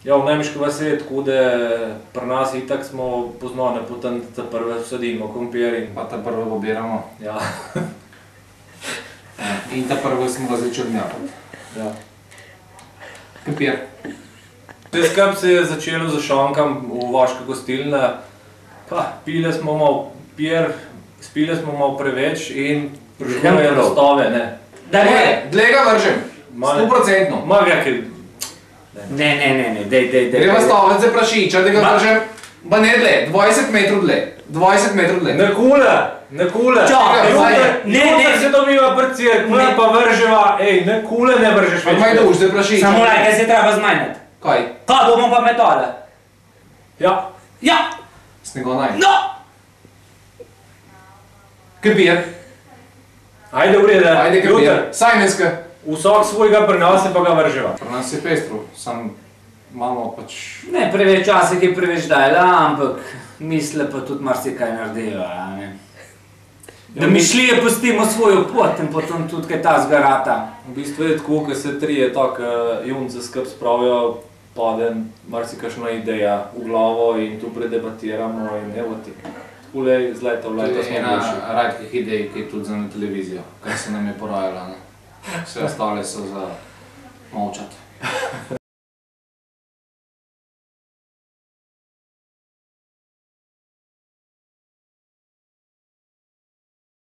Ja, v Nemiški vasi je tako, da pri nas itak smo poznane potem, da prve vsadimo krompir in... Pa ta prve pobiramo. Ja. In ta prve smo ga začeli odmjavati. Ja. Krompir. Vse skupaj se je začelo z šankam v vaške gostilne. Pa, pili smo malo pier, spili smo malo preveč in prišlo je razstave, ne. Dlje ga vržem, 100%. Ma gre, Ne, dej. Greva staviti za prašiča, da ga vržem, pa ne dlje, 20 metrov dlje. 20 metrov dlje. Ne kule. Čakaj, Jutri se dobiva pri cirkvu, pa vrževa, ne kule ne vržeš več. Kaj duš za prašiča? Samo kaj se treba zmanjati. Kaj? Kaj bomo pa metale? Ja. Snega naj. No! Krompir. Ajde urede, Ajde krompir. Sajmenska. Vsak svojega prinese pa ga vrževa. Pri nas je pestro, sam imamo pač... Ne, preveč časih je preveč dajala, ampak misle pa tudi marsikaj naredijo, ne. Da mišlije pustimo svojo pot in potem tudi kaj ta zgarata. V bistvu je tako, ko se trije tak junce skupaj spravijo, pade marsikakšna ideja v glavo in tu predebatiramo in evo ti. Takole z leta v leta smo boljši. To je ena redkih idej, ki je tudi za televizijo, kar se nam je porajala, ne. Vse ostale so za molčati.